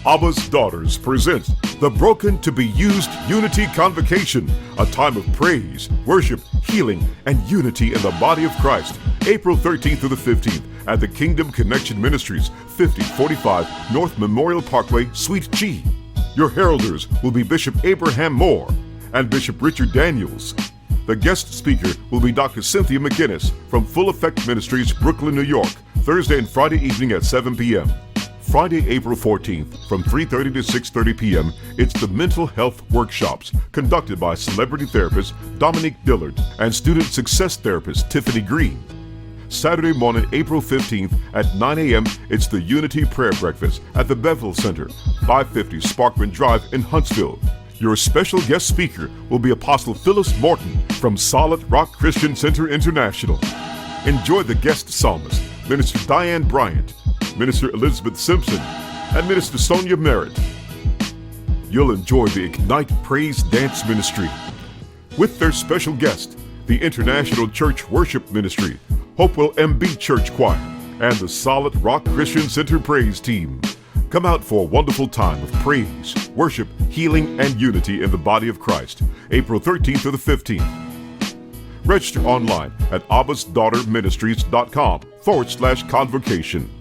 Abba's Daughters presents the Broken to Be Used Unity Convocation, a time of praise, worship, healing, and unity in the body of Christ, April 13th through the 15th at the Kingdom Connection Ministries, 5045 North Memorial Parkway, Suite G. Your heralders will be Bishop Abraham Moore and Bishop Richard Daniels. The guest speaker will be Dr. Cynthia McGinnis from Full Effect Ministries, Brooklyn, New York, Thursday and Friday evening at 7 p.m. Friday, April 14th, from 3:30 to 6:30 p.m., it's the Mental Health Workshops, conducted by celebrity therapist Dominique Dillard and student success therapist Tiffany Green. Saturday morning, April 15th, at 9 a.m., it's the Unity Prayer Breakfast at the Bevel Center, 550 Sparkman Drive in Huntsville. Your special guest speaker will be Apostle Phyllis Morton from Solid Rock Christian Center International. Enjoy the guest psalmist, Minister Diane Bryant, Minister Elizabeth Simpson, and Minister Sonia Merritt. You'll enjoy the Ignite Praise Dance Ministry with their special guest, the International Church Worship Ministry, Hopewell MB Church Choir, and the Solid Rock Christian Center Praise Team. Come out for a wonderful time of praise, worship, healing, and unity in the body of Christ, April 13th to the 15th. Register online at abbasdaughterministries.com/convocation.